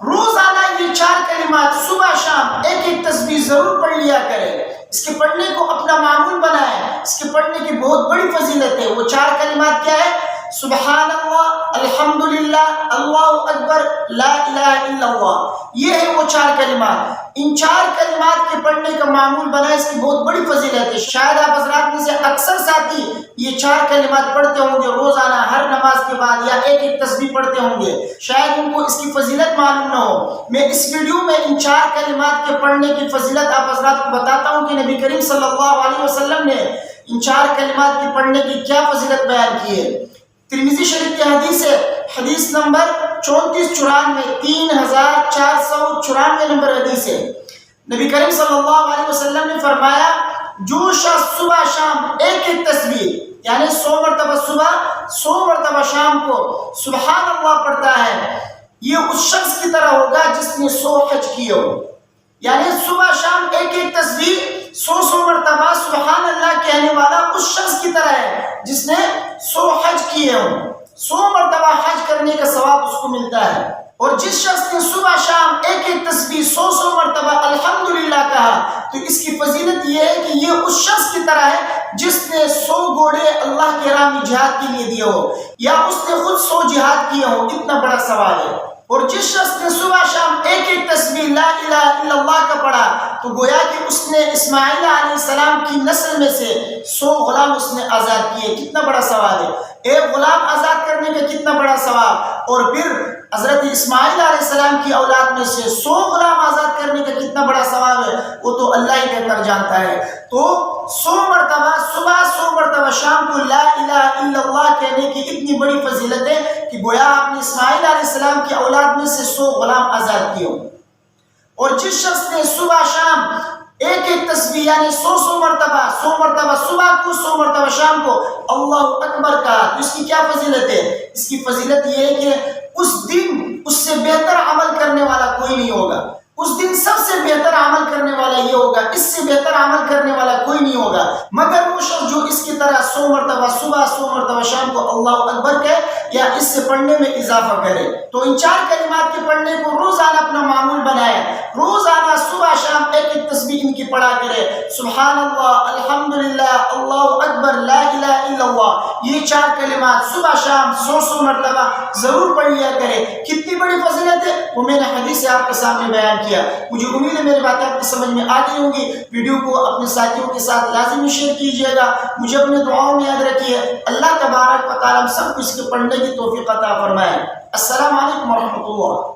روزانہ یہ 4 کلمات صبح شام ایک ایک تسبیح ضرور پڑھ لیا کرے. اس کے پڑھنے کو اپنا معمول بنائے. اس کے پڑھنے کی بہت بڑی فضیلت ہے. وہ 4 کلمات کیا ہے؟ سبحان اللہ، الحمدللہ، اللہ اکبر، لا الہ الا اللہ. یہ ہے وہ 4 کلمات. ان 4 کلمات کے پڑھنے کا معمول بنائے. اس کی بہت بڑی فضیلت ہے. شاید آپ حضرات میں سے اکثر ساتھی یہ 4 کلمات پڑھتے ہوں گے روزانہ ہر نماز کے بعد، یا ایک ایک تسبیح پڑھتے ہوں گے. شاید ان کو اس کی فضیلت معلوم نہ ہو. میں اس ویڈیو میں ان 4 کلمات کے پڑھنے کی فضیلت آپ حضرات کو بتاتا ہوں کہ نبی کریم صلی اللہ علیہ وسلم نے ان 4 کلمات کے پڑھنے کی کیا فضیلت بیان کی ہے. ترمذی شریف کی حدیث ہے، حدیث نمبر 3494، 3494 نمبر حدیث ہے. نبی کریم صلی اللہ علیہ وسلم نے فرمایا جو شخص صبح شام ایک ایک تسبیح یعنی 100 مرتبہ صبح 100 مرتبہ شام کو سبحان اللہ پڑھتا ہے، یہ اس شخص کی طرح ہوگا جس نے 100 حج کیے ہو. یعنی صبح شام ایک ایک تسبیح 100 مرتبہ سبحان اللہ کہنے والا اس شخص کی طرح ہے جس نے 100 حج کیے ہوں. 100 مرتبہ حج کرنے کا ثواب اس کو ملتا ہے. اور جس شخص نے صبح شام ایک ایک تسبیح 100 مرتبہ الحمدللہ کہا تو اس کی فضیلت یہ ہے کہ یہ اس شخص کی طرح ہے جس نے 100 گھوڑے اللہ کے راہ میں جہاد کے لیے دیے ہو، یا اس نے خود 100 جہاد کیے ہو. اتنا بڑا ثواب ہے. اور جس شخص نے صبح شام ایک ایک تسبیح لا الہ الا اللہ کا پڑھا تو گویا کہ اس نے اسماعیل علیہ السلام کی نسل میں سے 100 غلام اس نے آزاد کیے. کتنا بڑا ثواب ہے. ایک غلام آزاد کرنے کا کتنا بڑا ثواب، اور پھر حضرت اسماعیل علیہ السلام کی اولاد میں سے 100 غلام آزاد کرنے کا کتنا بڑا ثواب ہے، وہ تو اللہ ہی بہتر جانتا ہے. تو 100 مرتبہ صبح 100 مرتبہ شام کو لا الہ الا اللہ کہنے کی اتنی بڑی فضیلت ہے کہ گویا آپ نے اسماعیل علیہ السلام کی اولاد میں سے 100 غلام آزاد کیے ہوں. اور جس شخص نے صبح شام ایک ایک تسبیح یعنی 100 مرتبہ صبح کو 100 مرتبہ شام کو اللہ اکبر کہا تو اس کی کیا فضیلت ہے؟ اس کی فضیلت یہ ہے کہ اس دن اس سے بہتر عمل کرنے والا کوئی نہیں ہوگا. اس دن سب سے بہتر عمل کرنے والا یہ ہوگا، اس سے بہتر عمل کرنے والا کوئی نہیں ہوگا مگر وہ شخص جو اس کی طرح 100 مرتبہ صبح 100 مرتبہ شام کو اللہ اکبر کہے یا اس سے پڑھنے میں اضافہ کرے. تو ان 4 کلمات کے پڑھنے کو روزانہ اپنا معمول بنائے. روزانہ صبح شام ایک ایک تسبیح ان کی پڑھا کرے. سبحان اللہ، الحمدللہ، اللہ اکبر، لا الہ الا اللہ. یہ 4 کلمات صبح شام 100 مرتبہ ضرور پڑھ لیا کرے. کتنی بڑی فضیلت ہے وہ میں نے حدیث سے آپ کے سامنے بیان کیا. مجھے امید ہے میری باتیں آپ کی سمجھ میں آ گئی ہوں گی. ویڈیو کو اپنے ساتھیوں کے ساتھ لازمی شیئر کیجیے گا. مجھے اپنے دعاؤں میں یاد رکھیے. اللہ تبارک و تعالی ہم سب کو اس کے پڑھنے کی توفیق عطا فرمائے. السلام علیکم ورحمۃ اللہ.